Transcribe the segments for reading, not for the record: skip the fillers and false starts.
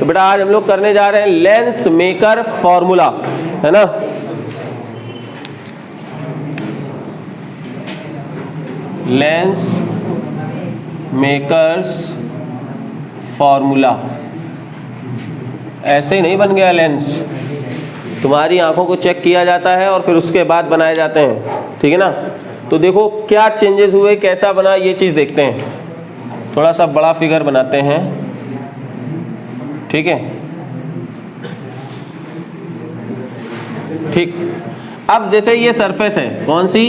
तो बेटा आज हम लोग करने जा रहे हैं लेंस मेकर फॉर्मूला, है ना। Lens makers formula. ऐसे ही नहीं बन गया लेंस, तुम्हारी आंखों को चेक किया जाता है और फिर उसके बाद बनाए जाते हैं, ठीक है ना। तो देखो क्या चेंजेस हुए, कैसा बना, ये चीज़ देखते हैं। थोड़ा सा बड़ा फिगर बनाते हैं, ठीक है। ठीक, अब जैसे ये सरफेस है, कौन सी,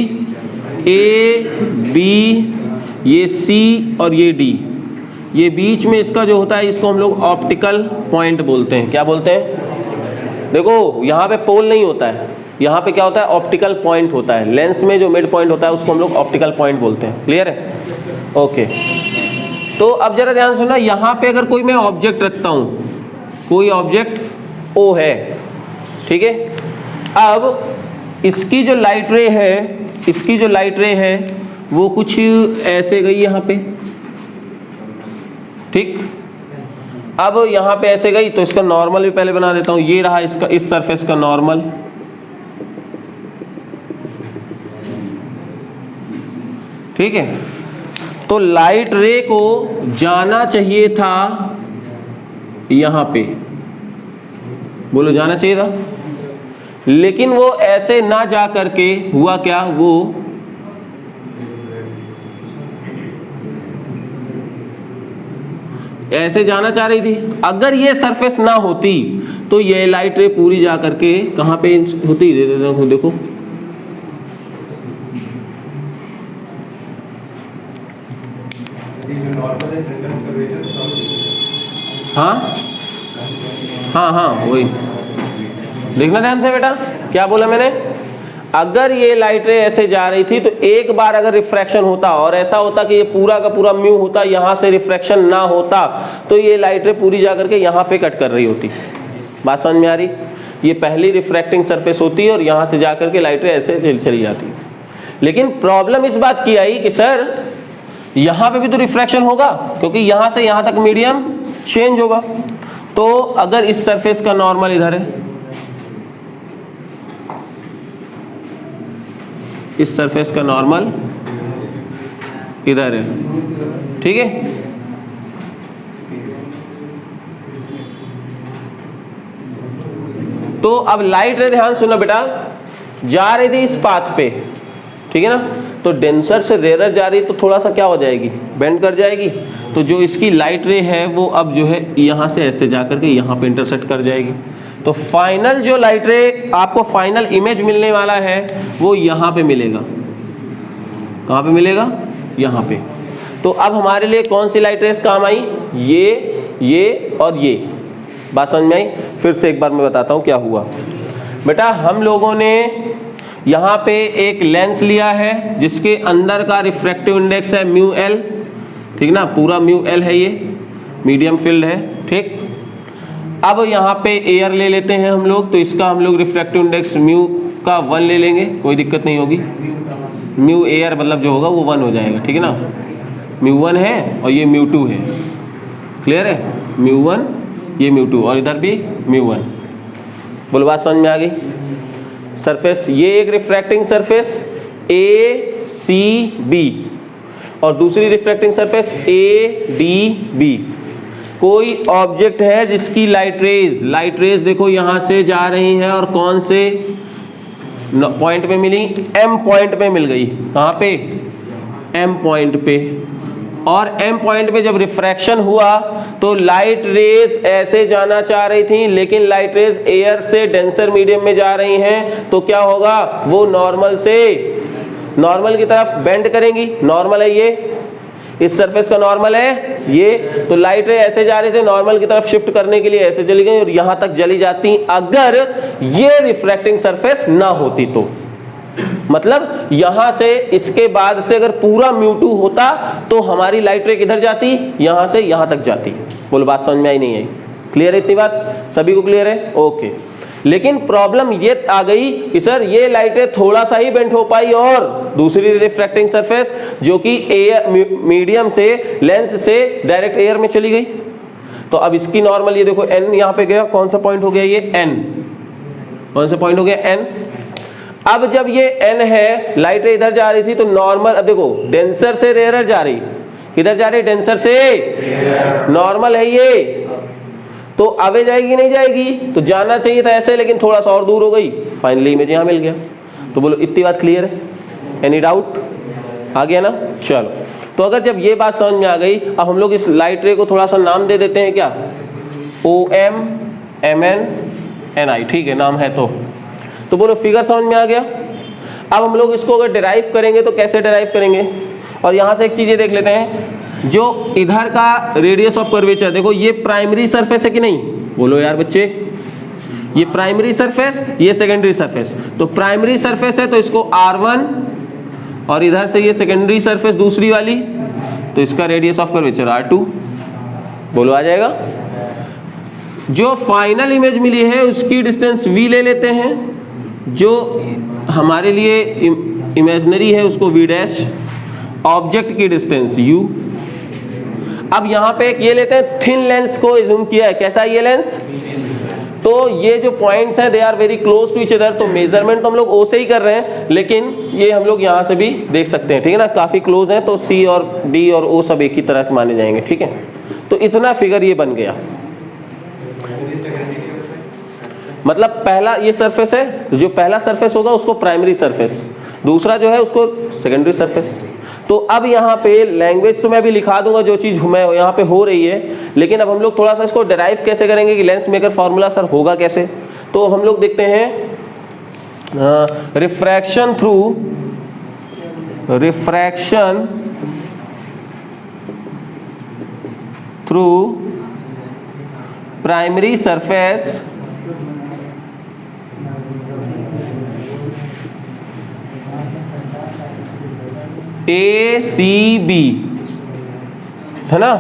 ए बी, ये सी और ये डी, ये बीच में इसका जो होता है इसको हम लोग ऑप्टिकल पॉइंट बोलते हैं। क्या बोलते हैं, देखो यहाँ पे पोल नहीं होता है, यहाँ पे क्या होता है, ऑप्टिकल पॉइंट होता है। लेंस में जो मिड पॉइंट होता है उसको हम लोग ऑप्टिकल पॉइंट बोलते हैं। क्लियर है, ओके। तो अब जरा ध्यान सुनना, यहाँ पे अगर कोई मैं ऑब्जेक्ट रखता हूँ, कोई ऑब्जेक्ट ओ है, ठीक है। अब इसकी जो लाइट रे है, इसकी जो लाइट रे है वो कुछ ऐसे गई यहाँ पे, ठीक। अब यहाँ पे ऐसे गई तो इसका नॉर्मल भी पहले बना देता हूँ। ये रहा इसका, इस सरफेस का नॉर्मल, ठीक है। तो लाइट रे को जाना चाहिए था यहाँ पे, बोलो जाना चाहिए था, लेकिन वो ऐसे ना जा करके हुआ क्या, वो ऐसे जाना चाह रही थी। अगर ये सरफेस ना होती तो ये लाइट रे पूरी जा करके कहाँ पे होती, देखो हाँ हाँ हाँ वही, देखना ध्यान से बेटा, क्या बोला मैंने। अगर ये लाइट रे ऐसे जा रही थी तो एक बार अगर रिफ्रैक्शन होता और ऐसा होता कि ये पूरा का पूरा म्यू होता, यहाँ से रिफ्रैक्शन ना होता, तो ये लाइट रे पूरी जा करके यहाँ पे कट कर रही होती। बात समझ में आ रही, ये पहली रिफ्रैक्टिंग सरफेस होती है और यहाँ से जा करके लाइट रे ऐसे चली जाती है। लेकिन प्रॉब्लम इस बात की आई कि सर यहाँ पे भी तो रिफ्रैक्शन होगा, क्योंकि यहाँ से यहाँ तक मीडियम चेंज होगा। तो अगर इस सरफेस का नॉर्मल इधर है, इस सरफेस का नॉर्मल इधर है, ठीक है। तो अब लाइट रे, ध्यान सुनो बेटा, जा रही थी इस पाथ पे, ठीक है ना। तो डेंसर से रेयर जा रही तो थोड़ा सा क्या हो जाएगी, बेंड कर जाएगी। तो जो इसकी लाइट रे है वो अब जो है यहाँ से ऐसे जा करके यहाँ पे इंटरसेक्ट कर जाएगी। तो फाइनल जो लाइट रे आपको फाइनल इमेज मिलने वाला है वो यहाँ पे मिलेगा। कहाँ पे मिलेगा, यहाँ पे। तो अब हमारे लिए कौन सी लाइट रेस काम आई, ये और ये। बात समझ में आई। फिर से एक बार मैं बताता हूँ क्या हुआ। बेटा हम लोगों ने यहाँ पे एक लेंस लिया है जिसके अंदर का रिफ्रैक्टिव इंडेक्स है म्यू एल, ठीक ना, पूरा म्यू एल है, ये मीडियम फील्ड है, ठीक। अब यहाँ पे एयर ले लेते हैं हम लोग, तो इसका हम लोग रिफ्रैक्टिव इंडेक्स म्यू का 1 ले लेंगे, कोई दिक्कत नहीं होगी। म्यू एयर मतलब जो होगा वो 1 हो जाएगा, ठीक है ना। म्यू 1 है और ये म्यू 2 है, क्लियर है। म्यू 1 ये म्यू 2 और इधर भी म्यू 1। बोलो बात समझ में आ गई। सरफेस ये एक refracting surface A C B और दूसरी refracting surface A D B. कोई ऑब्जेक्ट है जिसकी लाइट रेज देखो यहाँ से जा रही है और कौन से पॉइंट पे मिली, एम पॉइंट पे मिल गई। कहाँ पे, एम पॉइंट पे। और एम पॉइंट पे जब रिफ्रैक्शन हुआ तो लाइट रेज ऐसे जाना चाह रही थी, लेकिन लाइट रेज एयर से डेंसर मीडियम में जा रही हैं, तो क्या होगा, वो नॉर्मल से नॉर्मल की तरफ बेंड करेंगी। नॉर्मल है ये, इस सरफेस का नॉर्मल है ये, तो लाइट रे ऐसे जा रहे थे, नॉर्मल की तरफ शिफ्ट करने के लिए ऐसे चली गई और यहां तक चली जाती अगर ये रिफ्रैक्टिंग सरफेस ना होती तो। मतलब यहां से इसके बाद से अगर पूरा म्यू 2 होता तो हमारी लाइट रे किधर जाती, यहां से यहां तक जाती। बोलो बात समझ में आई नहीं आई, क्लियर है इतनी बात, सभी को क्लियर है, ओके। लेकिन प्रॉब्लम ये आ गई कि सर ये लाइटें थोड़ा सा ही बेंट हो पाई और दूसरी रिफ्रैक्टिंग सरफेस जो कि एयर मीडियम से लेंस से डायरेक्ट एयर में चली गई। तो अब इसकी नॉर्मल ये देखो n यहाँ पे गया, कौन सा पॉइंट हो गया ये n, कौन सा पॉइंट हो गया n। अब जब ये n है, लाइट रे इधर जा रही थी तो नॉर्मल, अब देखो डेंसर से रेयर जा रही, किधर जा रही, डेंसर से, नॉर्मल है ये, तो आगे जाएगी नहीं जाएगी, तो जाना चाहिए था ऐसे, लेकिन थोड़ा सा और दूर हो गई, फाइनली इमेज यहाँ मिल गया। तो बोलो इतनी बात क्लियर है, एनी डाउट, आ गया ना। चलो, तो अगर जब ये बात समझ में आ गई, अब हम लोग इस लाइट रे को थोड़ा सा नाम दे देते हैं, क्या, OM MN NI, ठीक है, नाम है तो बोलो फिगर समझ में आ गया। अब हम लोग इसको अगर डिराइव करेंगे तो कैसे डिराइव करेंगे, और यहाँ से एक चीज़ ये देख लेते हैं, जो इधर का रेडियस ऑफ कर्वेचर, देखो ये प्राइमरी सरफेस है कि नहीं, बोलो यार बच्चे, ये प्राइमरी सरफेस, ये सेकेंडरी सरफेस, तो प्राइमरी सरफेस है तो इसको R1, और इधर से ये सेकेंडरी सरफेस दूसरी वाली, तो इसका रेडियस ऑफ कर्वेचर R2, बोलो आ जाएगा। जो फाइनल इमेज मिली है उसकी डिस्टेंस V ले लेते हैं, जो हमारे लिए इमेजिनरी है उसको V डैश, ऑब्जेक्ट की डिस्टेंस U। अब यहाँ पे एक ये लेते हैं, थिन लेंस को जूम किया है, कैसा है ये लेंस, तो ये जो पॉइंट्स हैं they are very close to each other, तो मेजरमेंट तो हम लोग O से ही कर रहे हैं, लेकिन ये हम लोग यहाँ से भी देख सकते हैं, ठीक है ना, काफ़ी क्लोज हैं, तो C और D और O सब एक ही तरह के माने जाएंगे, ठीक है। तो इतना फिगर ये बन गया, मतलब पहला ये सरफेस है, तो जो पहला सरफेस होगा उसको प्राइमरी सरफेस, दूसरा जो है उसको सेकेंडरी सरफेस। तो अब यहाँ पे लैंग्वेज तो मैं अभी लिखा दूंगा जो चीज़ मैं यहाँ पे हो रही है, लेकिन अब हम लोग थोड़ा सा इसको डिराइव कैसे करेंगे कि लेंस मेकर फार्मूला सर होगा कैसे। तो हम लोग देखते हैं refraction through primary surface ACB, है ना।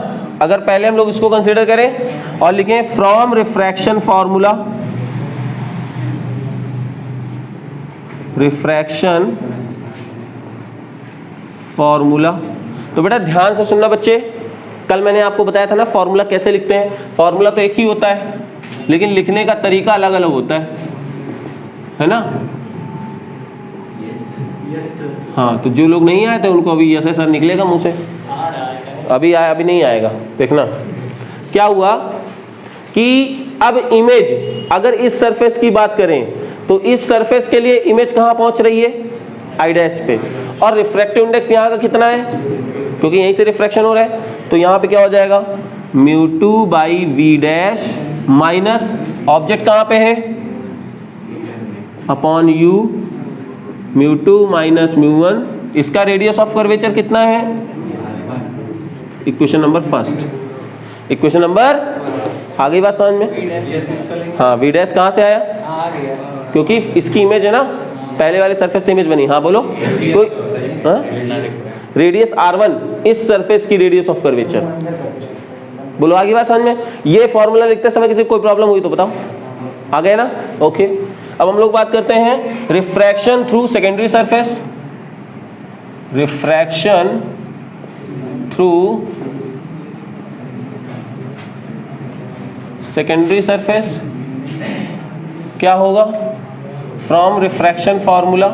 अगर पहले हम लोग इसको कंसीडर करें और लिखें फ्रॉम रिफ्रैक्शन फॉर्मूला, तो बेटा ध्यान से सुनना बच्चे, कल मैंने आपको बताया था ना फॉर्मूला कैसे लिखते हैं। फॉर्मूला तो एक ही होता है, लेकिन लिखने का तरीका अलग अलग होता है ना। हाँ, तो जो लोग नहीं आए थे उनको अभी यस सर निकलेगा मुंह से, अभी आया, अभी नहीं आएगा। देखना क्या हुआ कि अब इमेज अगर इस सरफेस की बात करें तो इस सरफेस के लिए इमेज कहाँ पहुंच रही है, आई डैश पे, और रिफ्रैक्टिव इंडेक्स यहाँ का कितना है, क्योंकि यहीं से रिफ्रैक्शन हो रहा है, तो यहाँ पे क्या हो जाएगा μ2/v डैश माइनस ऑब्जेक्ट कहाँ पे है अपॉन u μ2 माइनस μ1, इसका रेडियस ऑफ कर्वेचर कितना है, equation number first, equation number, आ गई बात समझ में। हाँ, v डैश कहाँ से आया, क्योंकि इसकी इमेज है ना, पहले वाले सरफेस से इमेज बनी। हाँ बोलो, कोई रेडियस R1 इस सरफेस की रेडियस ऑफ कर्वेचर, बोलो आगे बात समझ में। ये फॉर्मूला लिखते समय किसी को कोई प्रॉब्लम हुई तो बताओ, आ गए ना, ओके। अब हम लोग बात करते हैं refraction through secondary surface, refraction through secondary surface क्या होगा, फ्रॉम रिफ्रैक्शन फॉर्मूला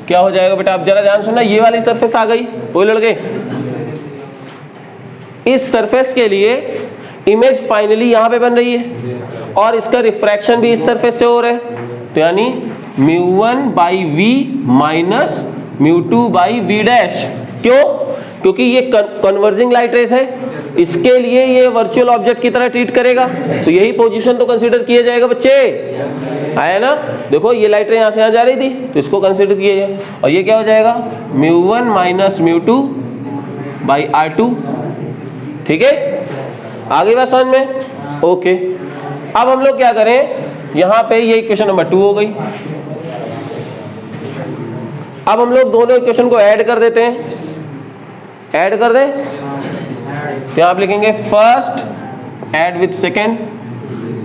क्या हो जाएगा बेटा। अब जरा ध्यान सुनना, ये वाली सरफेस आ गई, वो लड़के, इस सरफेस के लिए इमेज फाइनली यहां पे बन रही है और इसका रिफ्रैक्शन भी इस सरफेस से हो रहा है, तो यानी μ1/v माइनस μ2/v डैश। क्यों, क्योंकि ये कन्वर्जिंग लाइट रेस है, इसके लिए ये वर्चुअल ऑब्जेक्ट की तरह ट्रीट करेगा, तो यही पोजीशन तो कंसीडर किया जाएगा बच्चे, आया ना। देखो ये लाइट रे यहाँ से यहाँ जा रही थी, तो इसको कंसीडर किया जाए, और ये क्या हो जाएगा μ1 माइनस μ2/r2, ठीक है, आगे बात समझ में, ओके। अब हम लोग क्या करें, यहाँ पे ये इक्वेशन नंबर 2 हो गई। अब हम लोग दोनों इक्वेशन को ऐड कर देते हैं, ऐड कर दें, तो आप लिखेंगे फर्स्ट ऐड विथ सेकेंड।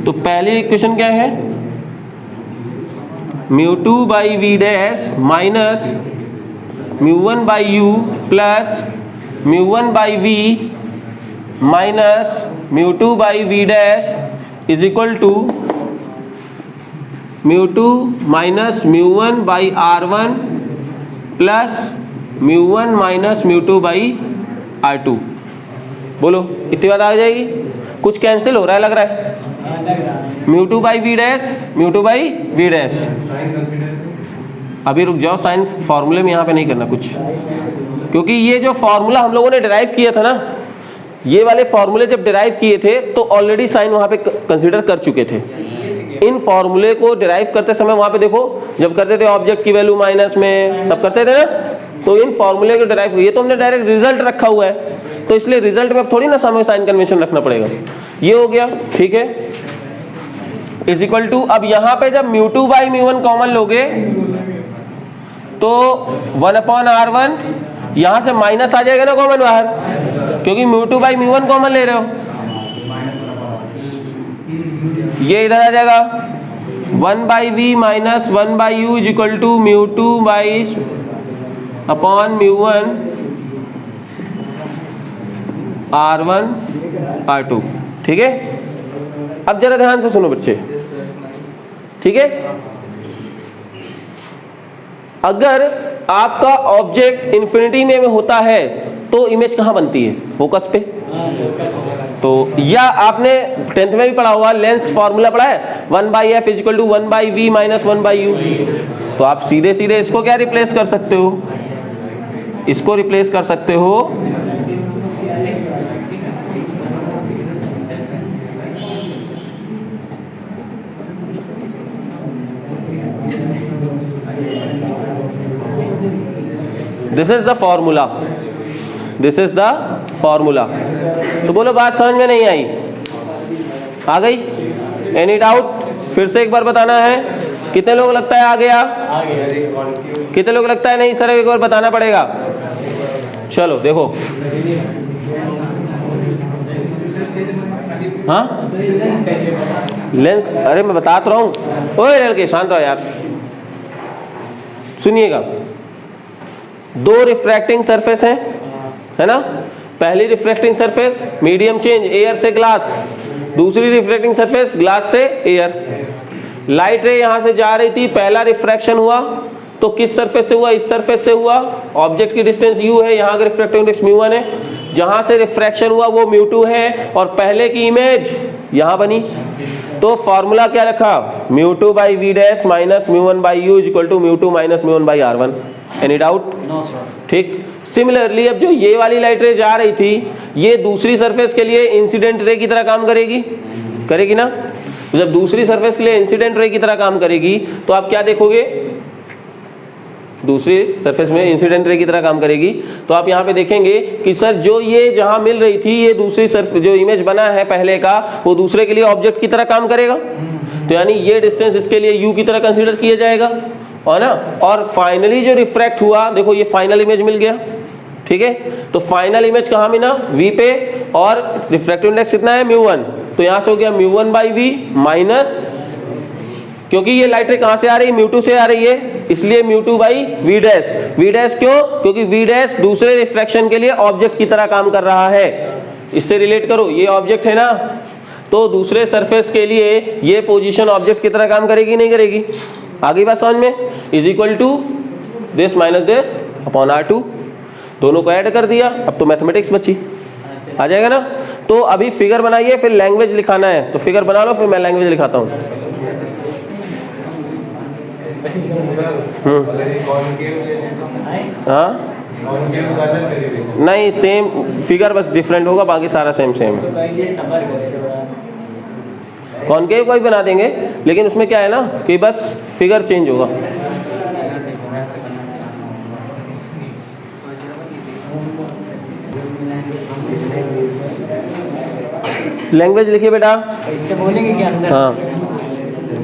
तो पहली इक्वेशन क्या है, μ2/v dash minus μ1 by u plus μ1 by v minus μ2 by v dash is equal to μ2 minus μ1 by r1 plus μ1 minus μ2 by r2। बोलो इतनी बात आ जाएगी। कुछ कैंसिल हो रहा है लग रहा है। μ2 by v dash μ2 by v dash. अभी रुक जाओ, साइन फॉर्मूले में यहाँ पे नहीं करना कुछ, क्योंकि ये जो फॉर्मूला हम लोगों ने डिराइव किया था ना, ये वाले फॉर्मूले जब डिराइव किए थे तो ऑलरेडी साइन वहाँ पे कंसीडर कर चुके थे। इन फॉर्मूले को डिराइव करते समय वहाँ पे देखो, जब करते थे ऑब्जेक्ट की वैल्यू माइनस में सब करते थे ना, तो इन फॉर्मूले को डिराइव, ये तो हमने डायरेक्ट रिजल्ट रखा हुआ है, तो इसलिए रिजल्ट में थोड़ी ना सामने साइन कन्वेंशन रखना पड़ेगा। ये हो गया, ठीक है। इज इक्वल टू, अब यहाँ पे जब μ2 बाई μ1 कॉमन लोगे तो 1/r1, यहाँ से माइनस आ जाएगा ना कॉमन बाहर, क्योंकि μ2 बाई μ1 कॉमन ले रहे हो, ये इधर आ जाएगा 1 by v minus 1 by u is equal to μ2 by upon μ1 r1 r2। ठीक है, अब जरा ध्यान से सुनो बच्चे, ठीक है। अगर आपका ऑब्जेक्ट इन्फिनिटी में होता है तो इमेज कहाँ बनती है? फोकस पे। तो या आपने 10th में भी पढ़ा हुआ लेंस फॉर्मूला पढ़ा है, 1 by f is equal to 1 by v minus 1 by u. तो आप सीधे सीधे इसको क्या रिप्लेस कर सकते हो? इसको रिप्लेस कर सकते हो this is the formula, this is the formula. तो बोलो बात समझ में नहीं आई? आ गई? Any doubt? फिर से एक बार बताना है। कितने लोग लगता है आ गया? कितने लोग लगता है नहीं सर एक बार बताना पड़ेगा? चलो देखो, हाँ लेंस, अरे मैं बता तो रहा हूँ। ओए लड़के शांत रहो यार, सुनिएगा। दो रिफ्रैक्टिंग सरफेस हैं, है ना। पहली refracting surface medium change air से ग्लास, दूसरी रिफ्रैक्टिंग सरफेस ग्लास से एयर। लाइट रे यहां से जा रही थी, पहला रिफ्रैक्शन हुआ तो किस सरफेस से हुआ? इस सरफेस से हुआ। ऑब्जेक्ट की डिस्टेंस u है, यहाँ का रिफ्रैक्टिव इंडेक्स μ1 है, जहां से रिफ्रैक्शन हुआ वो μ2 है, और पहले की इमेज यहाँ बनी। तो फॉर्मूला क्या रखा? μ2 by v dash minus μ1 by u is equal to μ2 minus μ1 by r1। Any doubt? No sir. ठीक। सिमिलरली अब जो ये वाली लाइट रे जा रही थी, ये दूसरी सरफेस के लिए इंसिडेंट रे की तरह काम करेगी, करेगी ना। तो जब दूसरी सरफेस के लिए इंसिडेंट रे की तरह काम करेगी तो आप क्या देखोगे? दूसरी सरफेस में इंसिडेंट रे की तरह काम करेगी तो आप यहाँ पे देखेंगे कि सर जो ये जहाँ मिल रही थी, ये दूसरी सरफेस जो इमेज बना है पहले का, वो दूसरे के लिए ऑब्जेक्ट की तरह काम करेगा। तो यानी ये डिस्टेंस इसके लिए u की तरह कंसीडर किया जाएगा, है ना। और फाइनली जो रिफ्रैक्ट हुआ, देखो ये फाइनल इमेज मिल गया, ठीक है। तो फाइनल इमेज कहाँ मिला? v पे, और रिफ्रैक्टिव इंडेक्स कितना है? μ1। तो यहाँ से हो गया μ1 बाई वी माइनस, क्योंकि ये लाइट रे कहाँ से आ रही है? μ2 से आ रही है, इसलिए μ2 by v dash. V dash क्यों? क्योंकि वी डैश दूसरे रिफ्रैक्शन के लिए ऑब्जेक्ट की तरह काम कर रहा है। इससे रिलेट करो, ये ऑब्जेक्ट है ना, तो दूसरे सरफेस के लिए ये पोजीशन ऑब्जेक्ट की तरह काम करेगी नहीं करेगी? आगे बात समझ में? Is equal to this minus this upon r2, दोनों को ऐड कर दिया। अब तो मैथमेटिक्स बची, आ जाएगा ना। तो अभी फिगर बनाइए, फिर लैंग्वेज लिखाना है, तो फिगर बना लो, फिर मैं लैंग्वेज लिखाता हूँ। हाँ नहीं, सेम फिगर बस डिफरेंट होगा, बाकी सारा सेम सेम है। कॉनकेव को भी बना देंगे, लेकिन उसमें क्या है ना कि बस फिगर चेंज होगा। लैंग्वेज लिखिए बेटा। इससे बोलेंगे कि अंदर? हाँ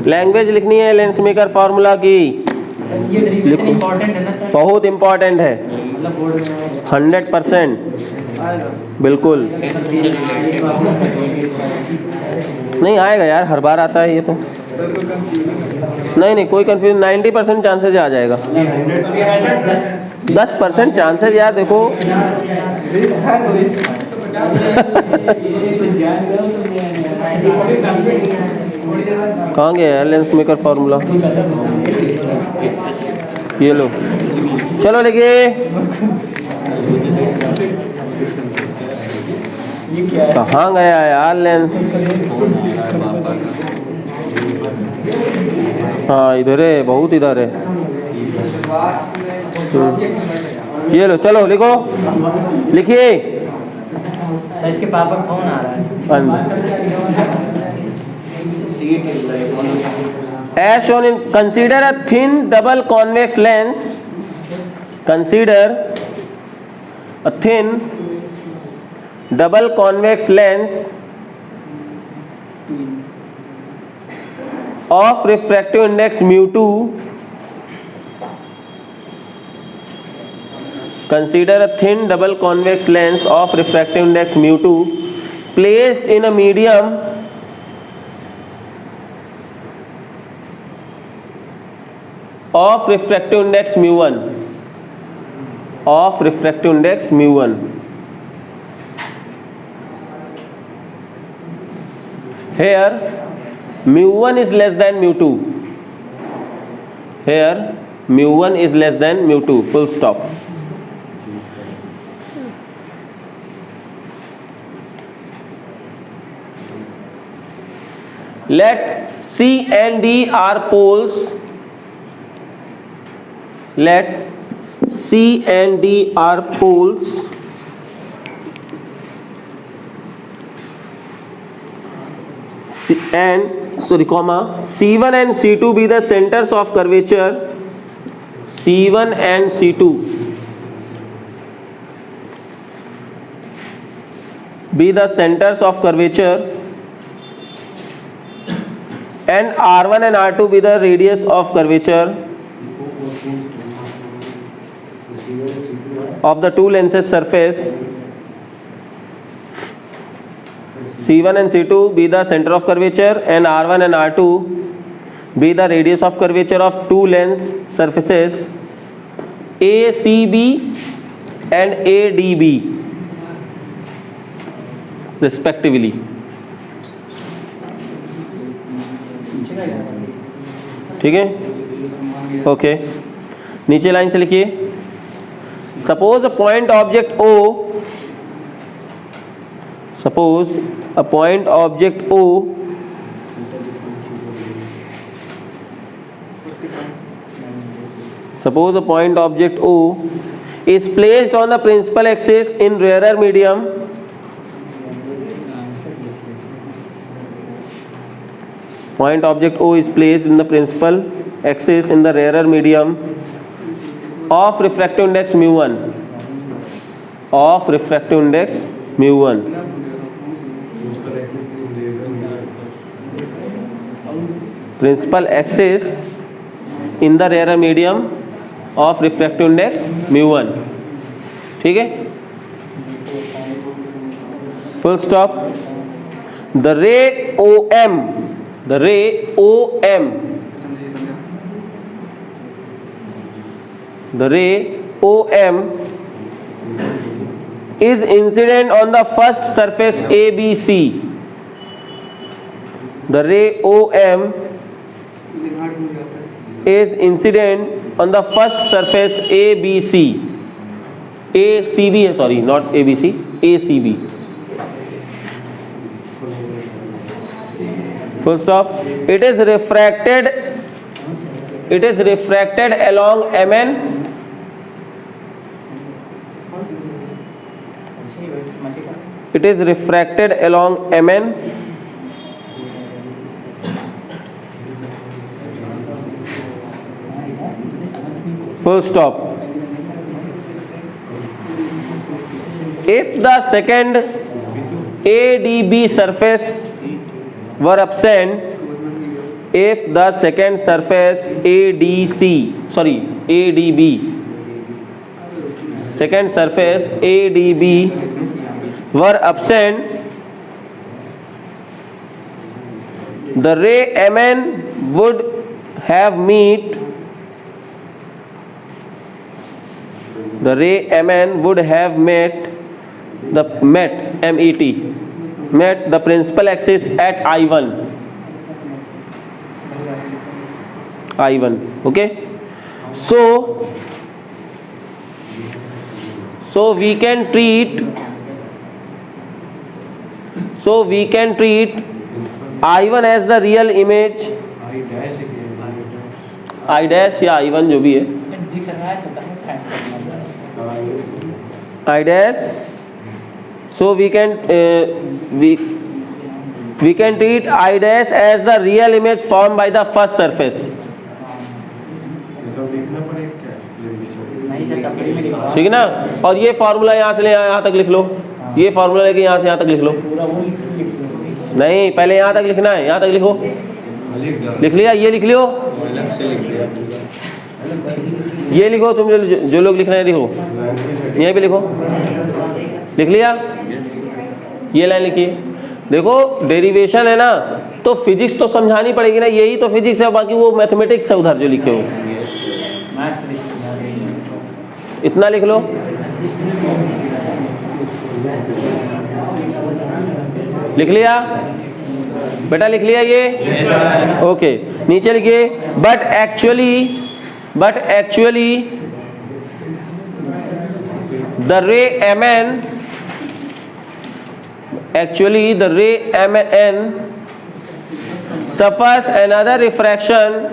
लैंग्वेज लिखनी है लेंस मेकर फार्मूला की। ये डेरिवेशन इंपॉर्टेंट है ना सर? बहुत इंपॉर्टेंट है, मतलब बोर्ड में 100% बिल्कुल। नहीं आएगा यार, हर बार आता है ये तो। नहीं कोई कंफ्यूजन, 90% चांसेस आ जाएगा। 10% चांसेस यार देखो। रिस्क है तो रिस्क है। कहाँ गया है लेंस मेकर फार्मूला? ये लो, चलो लिखिए। कहाँ गया यार लेंस? हाँ इधर है, बहुत इधर है। ये लो, चलो लिखो, लिखिए। सर इसके पापा का फोन आ रहा है। अंदर। As shown in, consider a thin double convex lens. Consider a thin double convex lens of refractive index mu2. Consider a thin double convex lens of refractive index mu2 placed in a medium of refractive index mu1, of refractive index mu1. Here mu1 is less than mu2. Here mu1 is less than mu2. Full stop. Let C and D are poles. Let C and D are poles comma C1 and C2 be the centers of curvature. C1 and C2 be the centers of curvature, and R1 and R2 be the radius of curvature of the two lenses surface. C1 and C2 be the center of curvature, and R1 and R2 be the radius of curvature of two lens surfaces ACB and ADB respectively. ठीक है, okay. नीचे line से लिखिए। Suppose a point object O, suppose a point object O suppose a point object O is placed on the principal axis in rarer medium. Point object O is placed in the principal axis in the rarer medium of refractive index mu1, of refractive index mu1. Principal axis in the rarer medium of refractive index mu1. ठीक है, full stop. The ray OM, the ray OM, the ray OM is incident on the first surface ABC. The ray OM is incident on the first surface ABC. ACB है, sorry, not ABC, ACB. Full stop. It is refracted along MN. It is refracted along MN full stop. If the second ADB surface were absent, if the second surface ADB, second surface ADB were absent, the ray MN would have met the ray Mn would have met the principal axis at I1. Okay, so we can treat I1 as the real image, I dash या I1 जो भी है, दिख रहा है तो कहीं find करना I dash. So we can treat I dash as the real image formed by the first surface. नहीं सर तकड़ी में लिखा ठीक है ना। और ये फार्मूला यहाँ से ले यहाँ तक लिख लो, ये फार्मूला लेके यहाँ से यहाँ तक लिख लो। पूरा वो लिख नहीं, पहले यहाँ तक लिखना है, यहाँ तक लिखो। लिख लिया? ये लिख लियो, ये लिखो तुम जो लोग लिख रहे हैं, लिखो यहीं पे लिखो। लिख लिया? ये लाइन लिखिए। देखो डेरिवेशन है ना, तो फिजिक्स तो समझानी पड़ेगी ना, यही तो फिजिक्स है, बाकी वो मैथमेटिक्स है उधर जो लिखे हो। इतना लिख लो। लिख लिया बेटा? लिख लिया ये? ओके, नीचे लिखिए बट एक्चुअली द रे Mn suffers another refraction,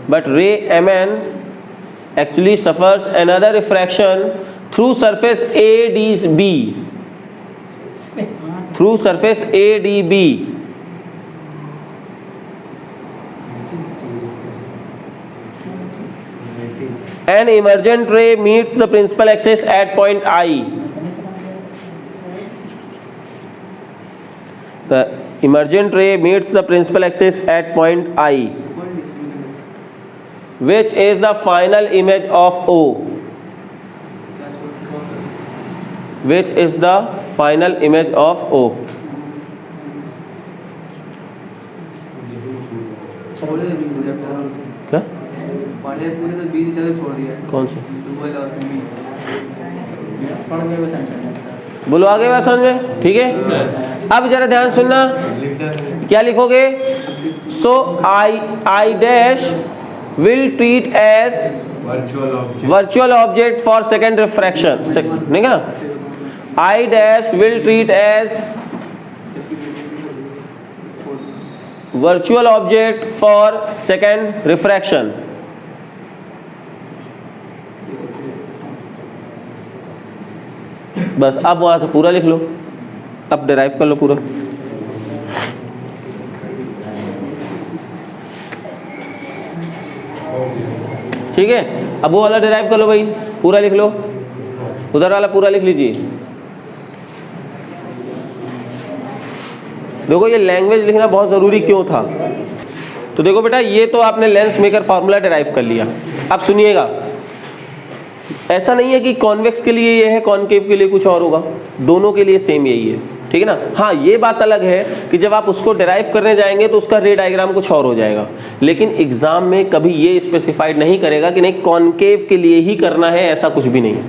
but ray Mn actually suffers another refraction through surface ADB. An emergent ray meets the principal axis at point I. The emergent ray meets the principal axis at point I, which is the final image of O. Which is the final image of O? क्या? पूरे तो बीच छोड़ दिया। कौन से? पढ़ गए वो समझ बोलो आगे बात समझ में? ठीक है, अब जरा ध्यान सुनना, क्या लिखोगे? सो I dash will treat as virtual object for second refraction, नहीं क्या? I dash will treat as virtual object for second refraction. बस अब वहां से पूरा लिख लो, अब डिराइव कर लो पूरा। ठीक है, अब वो वाला डिराइव कर लो भाई, पूरा लिख लो, उधर वाला पूरा लिख लीजिए। देखो ये लैंग्वेज लिखना बहुत ज़रूरी क्यों था, तो देखो बेटा ये तो आपने लेंस मेकर फार्मूला डिराइव कर लिया। अब सुनिएगा, ऐसा नहीं है कि कॉन्वेक्स के लिए ये है, कॉनकेव के लिए कुछ और होगा, दोनों के लिए सेम यही है, ठीक है ना। हाँ ये बात अलग है कि जब आप उसको डिराइव करने जाएंगे तो उसका रे डायग्राम कुछ और हो जाएगा, लेकिन एग्जाम में कभी ये स्पेसिफाइड नहीं करेगा कि नहीं कॉनकेव के लिए ही करना है, ऐसा कुछ भी नहीं है।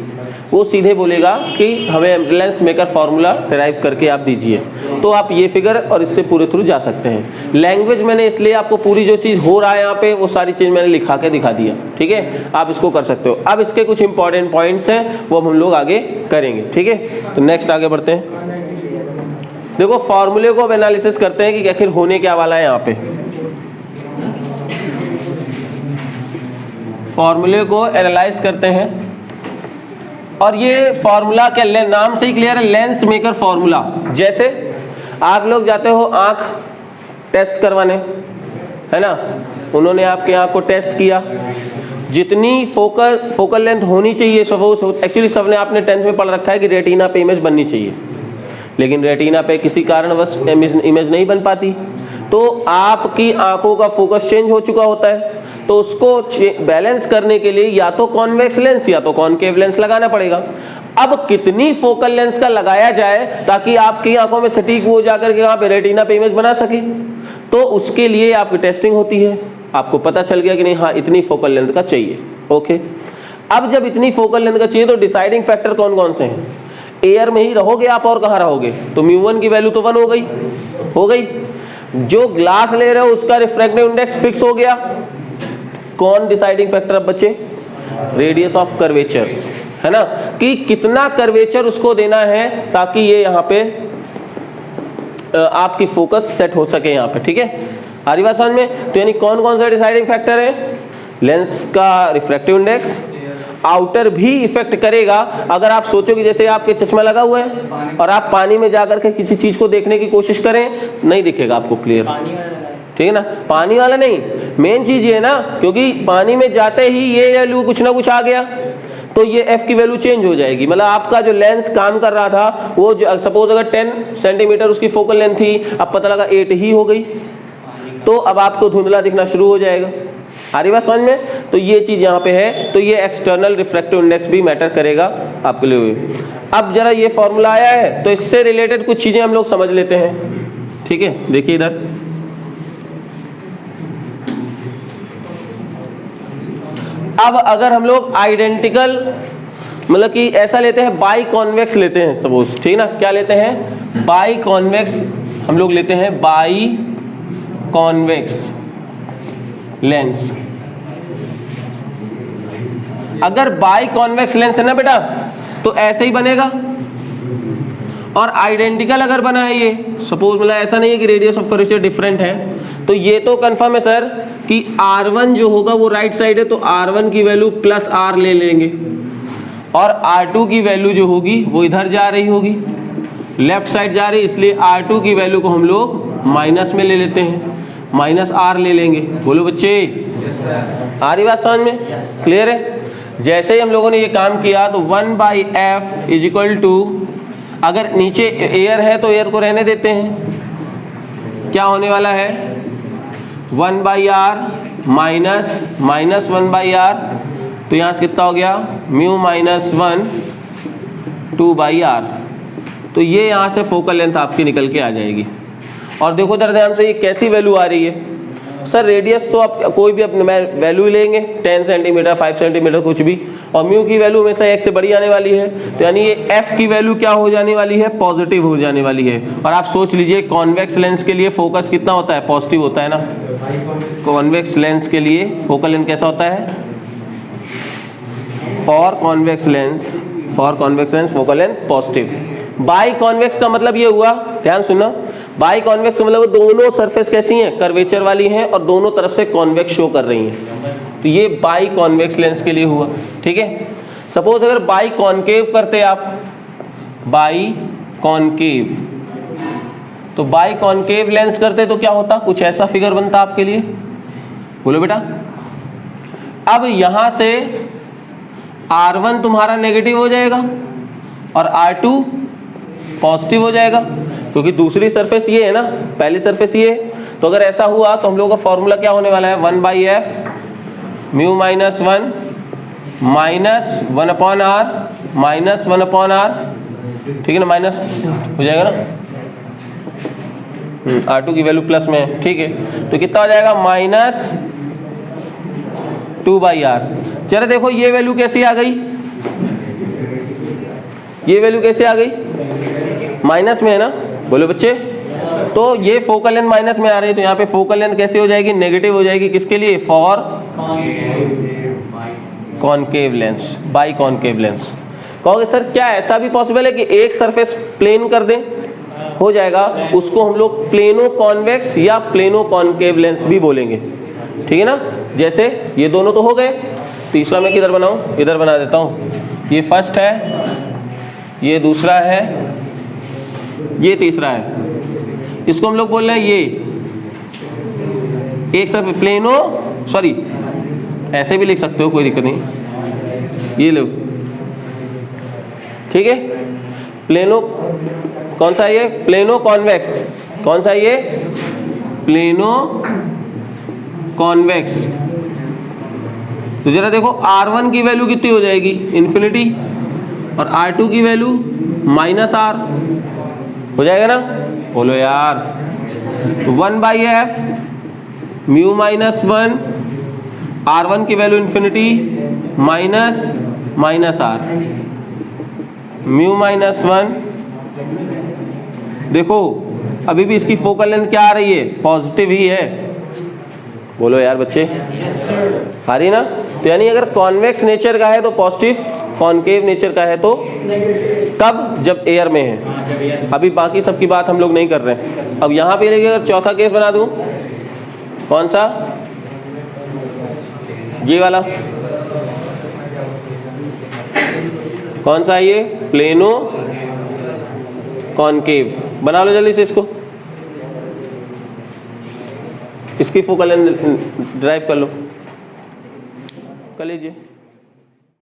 वो सीधे बोलेगा कि हमें लेंस मेकर फार्मूला डिराइव करके आप दीजिए, तो आप ये फिगर और इससे पूरे थ्रू जा सकते हैं। लैंग्वेज मैंने इसलिए आपको पूरी जो चीज़ हो रहा है यहाँ पे वो सारी चीज़ मैंने लिखा के दिखा दिया, ठीक है, आप इसको कर सकते हो। अब इसके कुछ इंपॉर्टेंट पॉइंट्स हैं वो हम लोग आगे करेंगे, ठीक है। तो नेक्स्ट आगे बढ़ते हैं। देखो फार्मूले को अब एनालिसिस करते हैं कि आखिर होने क्या वाला है यहाँ पे। फार्मूले को एनालाइज करते हैं, और ये फार्मूला क्या नाम से ही क्लियर है, लेंस मेकर फार्मूला। जैसे आप लोग जाते हो आंख टेस्ट करवाने, है ना, उन्होंने आपके आंख को टेस्ट किया, जितनी फोकल लेंथ होनी चाहिए सब, एक्चुअली सबने आपने 10th में पढ़ रखा है कि रेटिना पे इमेज बननी चाहिए, लेकिन रेटिना पे किसी कारणवश इमेज नहीं बन पाती, तो आपकी आंखों का फोकस चेंज हो चुका होता है, तो उसको बैलेंस करने के लिए या तो कॉन्वेक्स लेंस या तो कॉनकेव लेंस लगाना पड़ेगा। अब कितनी फोकल लेंस का लगाया जाए ताकि आपकी आंखों में सटीक वो जाकर के वहाँ पे रेटिना पे इमेज बना सके, तो उसके लिए आपकी टेस्टिंग होती है। आपको पता चल गया कि नहीं, हाँ इतनी फोकल लेंथ का चाहिए। ओके, अब जब इतनी फोकल लेंथ का चाहिए तो डिसाइडिंग फैक्टर कौन कौन से हैं? एयर में ही रहोगे आप और कहाँ रहोगे? तो μ1 की वैल्यू तो 1 हो गई। जो ग्लास ले रहे हो उसका रिफ्रैक्टिव इंडेक्स फिक्स हो गया। कौन डिसाइडिंग फैक्टर अब बचे? रेडियस ऑफ कर्वेचर्स, है ना, कि कितना कर्वेचर उसको देना है ताकि ये यहाँ पे आपकी फोकस सेट हो सके यहाँ पे। ठीक है, आ रही बात समझ में? तो यानी कौन कौन सा डिसाइडिंग फैक्टर है? लेंस का रिफ्रैक्टिव इंडेक्स, आउटर भी इफेक्ट करेगा। अगर आप सोचो कि जैसे आपके चश्मा लगा हुआ है और आप पानी में जाकर के किसी चीज को देखने की कोशिश करें, नहीं दिखेगा आपको क्लियर, ठीक है ना। पानी वाला नहीं, मेन चीज ये है ना, क्योंकि पानी में जाते ही ये वैल्यू कुछ ना कुछ आ गया तो ये f की वैल्यू चेंज हो जाएगी। मतलब आपका जो लेंस काम कर रहा था वो जो सपोज अगर 10 सेंटीमीटर उसकी फोकल लेंथ थी, अब पता लगा 8 ही हो गई, तो अब आपको धुंधला दिखना शुरू हो जाएगा। आ रही बात समझ में? तो ये चीज यहाँ पे है, तो ये एक्सटर्नल रिफ्रैक्टिव इंडेक्स भी मैटर करेगा आपके लिए। अब जरा ये फॉर्मूला आया है तो इससे रिलेटेड कुछ चीजें हम लोग समझ लेते हैं। ठीक है, देखिए इधर अब अगर हम लोग आइडेंटिकल, मतलब कि ऐसा लेते हैं, बाई कॉन्वेक्स लेते हैं सपोज, ठीक ना, क्या लेते हैं? बाई कॉन्वेक्स हम लोग लेते हैं, बाई कॉन्वेक्स लेंस। अगर बाई कॉन्वेक्स लेंस है ना बेटा, तो ऐसे ही बनेगा। और आइडेंटिकल अगर बना है ये, सपोज मतलब ऐसा नहीं है कि रेडियस ऑफ कर्वेचर डिफरेंट है, तो ये तो कंफर्म है सर कि R1 जो होगा वो राइट साइड है, तो R1 की वैल्यू प्लस R ले लेंगे, और R2 की वैल्यू जो होगी वो इधर जा रही होगी, लेफ्ट साइड जा रही, इसलिए R2 की वैल्यू को हम लोग माइनस में ले लेते हैं, माइनस R ले लेंगे। बोलो बच्चे, आ रही बात समझ में? क्लियर है? जैसे ही हम लोगों ने ये काम किया तो 1/f इज इक्वल टू, अगर नीचे एयर है तो एयर को रहने देते हैं, क्या होने वाला है? 1/r माइनस 1/r, तो यहाँ से कितना हो गया? Mu minus 1 2/r। तो ये यहाँ से फोकल लेंथ आपकी निकल के आ जाएगी। और देखो इधर ध्यान से, ये कैसी वैल्यू आ रही है सर? रेडियस तो आप कोई भी अपने वैल्यू लेंगे, 10 सेंटीमीटर 5 सेंटीमीटर कुछ भी, और म्यू की वैल्यू हमेशा 1 से बड़ी आने वाली है, तो यानी ये f की वैल्यू क्या हो जाने वाली है? पॉजिटिव हो जाने वाली है। और आप सोच लीजिए कॉन्वेक्स लेंस के लिए फोकस कितना होता है? पॉजिटिव होता है ना। कॉन्वेक्स लेंस के लिए फोकल लेंथ कैसा होता है? For convex lens focal length positive. By convex का मतलब ये हुआ, ध्यान सुनना, बाई कॉन्वेक्स मतलब दोनों सरफेस कैसी हैं? कर्वेचर वाली हैं और दोनों तरफ से कॉन्वेक्स शो कर रही हैं, तो ये बाई कॉन्वेक्स लेंस के लिए हुआ। ठीक है, सपोज अगर बाई कॉनकेव करते आप, बाई कॉनकेव, तो बाई कॉनकेव लेंस करते तो क्या होता? कुछ ऐसा फिगर बनता आपके लिए। बोलो बेटा, अब यहां से R1 तुम्हारा नेगेटिव हो जाएगा और R2 पॉजिटिव हो जाएगा, क्योंकि दूसरी सरफेस ये है ना, पहली सरफेस ये है। तो अगर ऐसा हुआ तो हम लोगों का फॉर्मूला क्या होने वाला है? 1/f mu minus 1 minus 1/r minus 1/r, ठीक है ना, माइनस हो जाएगा ना, R2 की वैल्यू प्लस में है, ठीक है, तो कितना हो जाएगा? Minus 2/r। चलो देखो ये वैल्यू कैसी आ गई? ये वैल्यू कैसे आ गई? माइनस में है ना। बोलो बच्चे, तो ये फोकल लेंथ माइनस में आ रही है, तो यहाँ पे फोकल लेंथ कैसे हो जाएगी? नेगेटिव हो जाएगी। किसके लिए? For concave lens, by concave lens. कहोगे सर क्या ऐसा भी पॉसिबल है कि एक सरफेस प्लेन कर दें? हो जाएगा, उसको हम लोग प्लेनो कॉन्वेक्स या प्लेनो कॉनकेव लेंस भी बोलेंगे, ठीक है ना। जैसे ये दोनों तो हो गए, तीसरा मैं किधर बनाऊं? इधर बना देता हूं। ये फर्स्ट है, ये दूसरा है, ये तीसरा है। इसको हम लोग बोल रहे हैं ये एक सरफेस प्लेनो, सॉरी ऐसे भी लिख सकते हो, कोई दिक्कत नहीं, ये लो, ठीक है। प्लेनो कौन सा है ये? Plano convex. कौन सा है ये? Plano convex. तो जरा देखो R1 की वैल्यू कितनी हो जाएगी? इन्फिनिटी, और R2 की वैल्यू माइनस R हो जाएगा ना। बोलो यार, 1/f म्यू माइनस 1, R1 की value infinity minus R, mu minus 1। देखो अभी भी इसकी फोकल लेंथ क्या आ रही है, पॉजिटिव ही है। बोलो यार बच्चे, आ रही ना। तो यानी अगर कॉन्वेक्स नेचर का है तो पॉजिटिव, कॉनकेव नेचर का है तो कब, जब एयर में है। अभी बाकी सब की बात हम लोग नहीं कर रहे हैं। अब यहाँ पे लेके अगर चौथा केस बना दूं, कौन सा, ये वाला, कौन सा है ये, प्लेनो कॉनकेव। बना लो जल्दी से इसको, इसकी फोकल लेंथ ड्राइव कर लो, कर लीजिए।